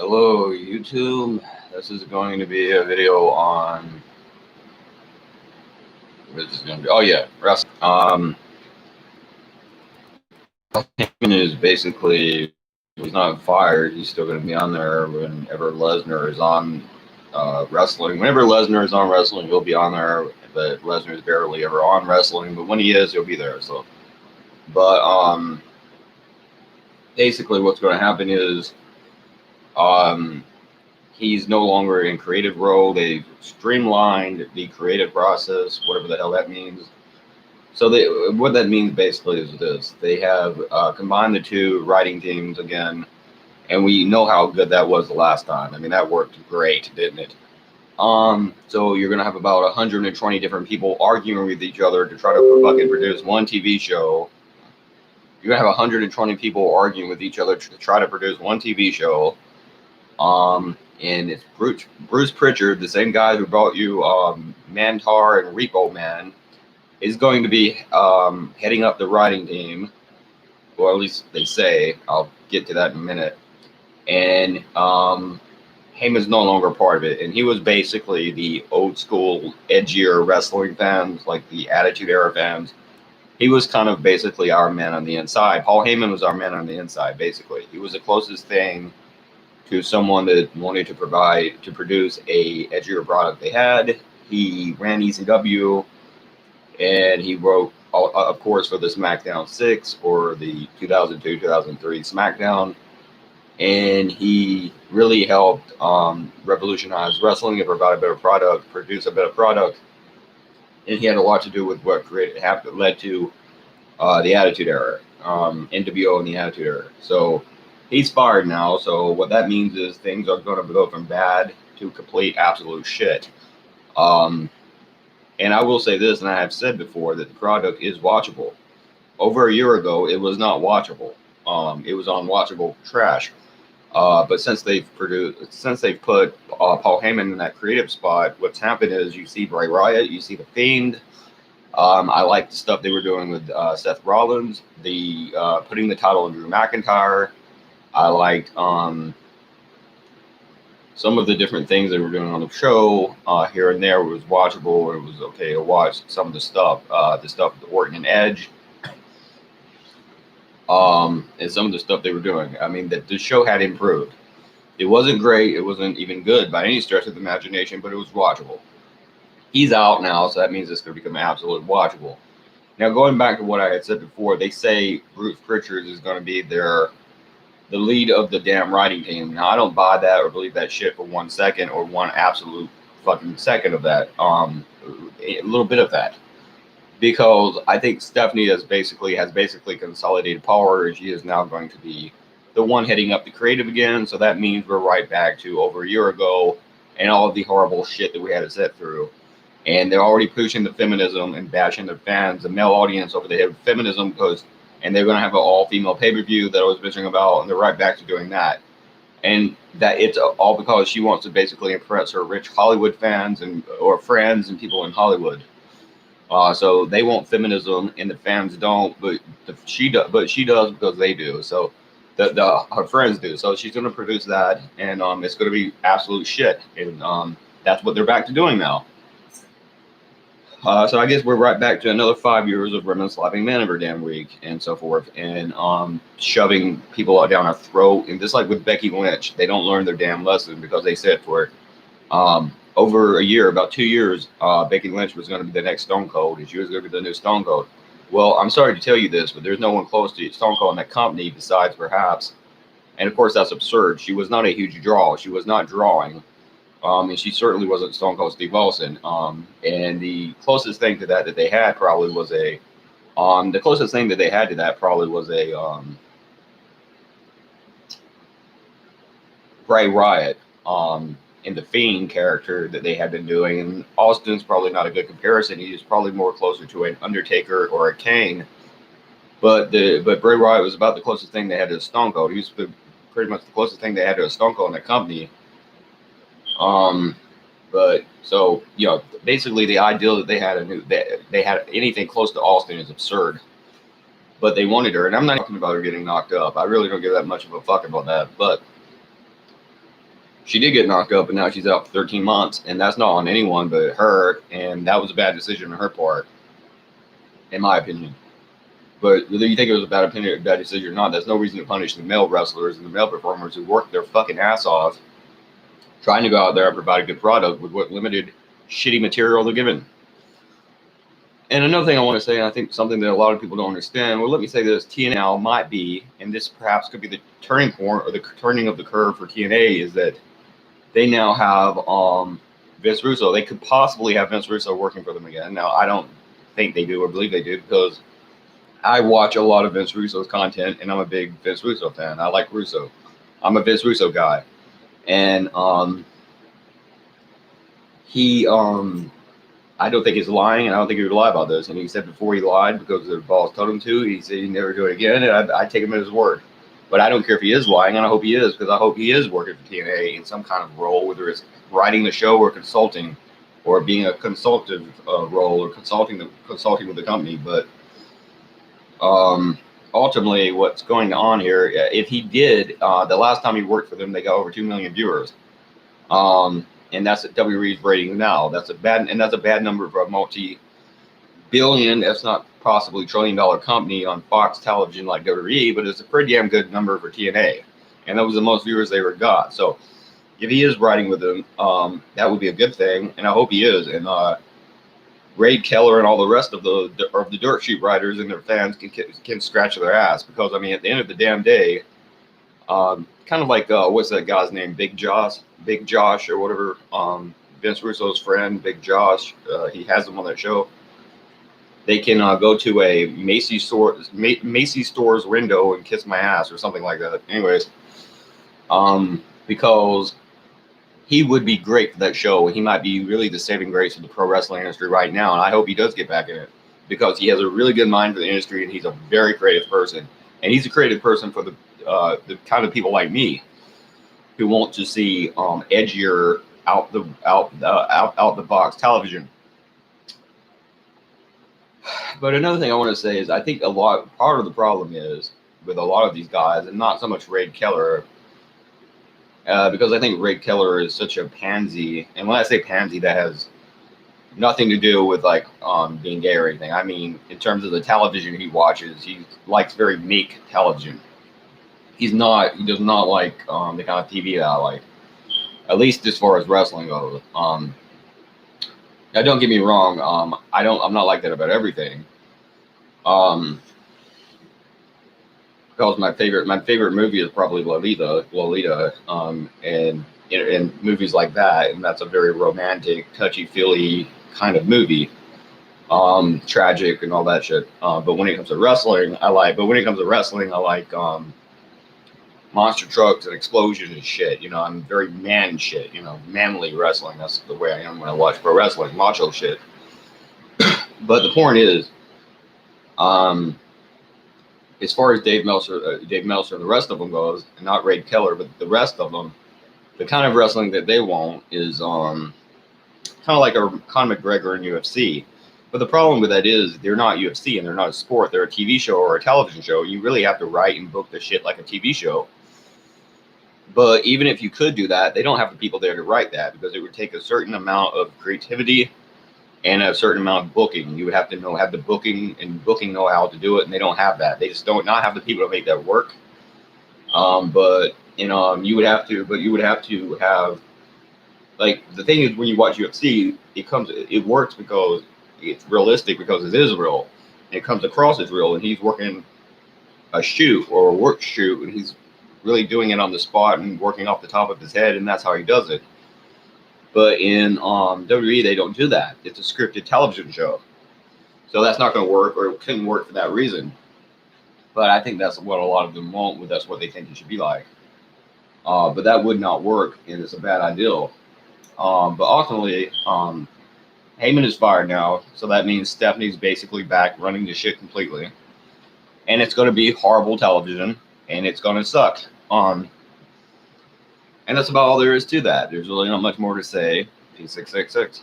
Hello, YouTube. This is going to be a video on what is this going to be? Oh yeah, wrestling. Heyman is basically he's not fired. He's still going to be on there whenever Lesnar is on wrestling. Whenever Lesnar is on wrestling, he'll be on there. But Lesnar is barely ever on wrestling. But when he is, he'll be there. So, but basically, what's going to happen is um he's no longer in creative role. They've streamlined the creative process, whatever the hell that means. So what that means basically is this: they have combined the two writing teams again, and we know how good that was the last time. I mean, that worked great, didn't it? So you're gonna have about 120 different people arguing with each other to try to fucking produce one TV show. You're gonna have 120 people arguing with each other to try to produce one TV show. And it's Bruce Pritchard, the same guy who brought you Mantar and Repo Man, is going to be heading up the writing team, or at least they say. I'll get to that in a minute. And Heyman's no longer part of it, and he was basically the old school, edgier wrestling fans, like the Attitude Era fans. He was kind of basically our man on the inside. Paul Heyman was our man on the inside, basically. He was the closest thing to someone that wanted to produce a edgier product they had. He ran ECW, and he wrote, of course, for the SmackDown 6 or the 2002-2003 SmackDown, and he really helped revolutionize wrestling and provide a better product, produce a better product, and he had a lot to do with what led to the Attitude Era, NWO and the Attitude Era. So he's fired now, so what that means is things are going to go from bad to complete absolute shit. And I will say this, and I have said before, that the product is watchable. Over a year ago, it was not watchable. It was unwatchable trash. But since they've put Paul Heyman in that creative spot, what's happened is you see Bray Wyatt, you see The Fiend. I like the stuff they were doing with Seth Rollins, the putting the title on Drew McIntyre. I liked some of the different things they were doing on the show here and there. Was watchable. It was okay to watch some of the stuff with Orton and Edge, and some of the stuff they were doing. I mean, the show had improved. It wasn't great. It wasn't even good by any stretch of the imagination, but it was watchable. He's out now, so that means it's going to become absolutely watchable. Now, going back to what I had said before, they say Bruce Pritchard is going to be the lead of the damn writing team. Now, I don't buy that or believe that shit for 1 second or one absolute fucking second of that. A little bit of that, because I think Stephanie has basically consolidated power. She is now going to be the one heading up the creative again. So that means we're right back to over a year ago and all of the horrible shit that we had to sit through. And they're already pushing the feminism and bashing their fans, the male audience, over the head of feminism, and they're going to have an all-female pay-per-view that I was bitching about, and they're right back to doing that. And that it's all because she wants to basically impress her rich Hollywood fans or friends and people in Hollywood. So they want feminism, and the fans don't, but she does because they do. So her friends do. So she's going to produce that, and it's going to be absolute shit. And that's what they're back to doing now. So I guess we're right back to another 5 years of women slapping men every damn week and so forth, and shoving people down our throat. And just like with Becky Lynch, they don't learn their damn lesson because they said for over a year, about 2 years, Becky Lynch was going to be the next Stone Cold, and she was going to be the new Stone Cold. Well, I'm sorry to tell you this, but there's no one close to Stone Cold in that company besides perhaps, and of course that's absurd. She was not a huge draw. She was not drawing. And she certainly wasn't Stone Cold Steve Austin. And the closest thing to that they had probably was a Bray Wyatt, in the Fiend character that they had been doing. And Austin's probably not a good comparison. He's probably more closer to an Undertaker or a Kane. But Bray Wyatt was about the closest thing they had to a Stone Cold. He was pretty much the closest thing they had to a Stone Cold in that company. But so, basically the ideal that they had anything close to Austin is absurd, but they wanted her. And I'm not talking about her getting knocked up. I really don't give that much of a fuck about that. But She did get knocked up, and now she's out for 13 months, and that's not on anyone but her, and that was a bad decision on her part, in my opinion. But whether you think it was a bad opinion, bad decision or not, there's no reason to punish the male wrestlers and the male performers who work their fucking ass off trying to go out there and provide a good product with what limited shitty material they're given. And another thing I want to say, and I think something that a lot of people don't understand, well, let me say this, TNA might be, and this perhaps could be the turning point or the turning of the curve for TNA, is that they now have Vince Russo. They could possibly have Vince Russo working for them again. Now, I don't think they do or believe they do, because I watch a lot of Vince Russo's content, and I'm a big Vince Russo fan. I like Russo. I'm a Vince Russo guy. And he, I don't think he's lying, and I don't think he would lie about this. And he said before he lied because the boss told him to. He said he'd never do it again, and I take him at his word. But I don't care if he is lying, and I hope he is, because I hope he is working for TNA in some kind of role, whether it's writing the show or consulting, or being a consultative role, or consulting with the company. But ultimately, what's going on here, if he did, the last time he worked for them, they got over 2 million viewers. And that's at WWE's rating now. That's a bad number for a multi-billion, that's not possibly trillion-dollar company on Fox television like WWE, but it's a pretty damn good number for TNA. And that was the most viewers they ever got. So if he is writing with them, that would be a good thing, and I hope he is. And Raid Keller and all the rest of the dirt sheet writers and their fans can scratch their ass, because I mean, at the end of the damn day, kind of like what's that guy's name, Big Josh or whatever, Vince Russo's friend, Big Josh, he has them on that show. They can go to a Macy's stores window and kiss my ass or something like that. Anyways, because he would be great for that show. He might be really the saving grace of the pro wrestling industry right now, and I hope he does get back in it, because he has a really good mind for the industry, and he's a very creative person. And he's a creative person for the kind of people like me who want to see edgier, out the box television. But another thing I want to say is, I think part of the problem is with a lot of these guys, and not so much Raid Keller, because I think Raid Keller is such a pansy. And when I say pansy, that has nothing to do with like being gay or anything. I mean, in terms of the television he watches, he likes very meek television. He does not like the kind of TV that I like, at least as far as wrestling goes. Now, don't get me wrong. I'm not like that about everything. Because my favorite movie is probably Lolita, and movies like that, and that's a very romantic, touchy-feely kind of movie, tragic and all that shit. But when it comes to wrestling, I like monster trucks and explosions and shit. You know, I'm very man shit. You know, manly wrestling. That's the way I am when I watch pro wrestling, macho shit. But the point is, as far as Dave Meltzer and the rest of them goes, and not Raid Keller, but the rest of them, the kind of wrestling that they want is kind of like a Conor McGregor in UFC. But the problem with that is they're not UFC and they're not a sport. They're a TV show or a television show. You really have to write and book the shit like a TV show. But even if you could do that, they don't have the people there to write that, because it would take a certain amount of creativity and a certain amount of booking. You would have to have the booking know how to do it, and they don't have that. They just don't not have the people to make that work. But you would have to have, like, the thing is, when you watch UFC, it works because it's realistic, because it is real. It comes across as real, and he's working a shoot or a work shoot, and he's really doing it on the spot and working off the top of his head, and that's how he does it. But in WWE, they don't do that. It's a scripted television show. So that's not going to work, or it couldn't work for that reason. But I think that's what a lot of them want, but that's what they think it should be like. But that would not work, and it's a bad idea. But ultimately, Heyman is fired now, so that means Stephanie's basically back running the shit completely. And it's going to be horrible television, and it's going to suck. And that's about all there is to that. There's really not much more to say. P666.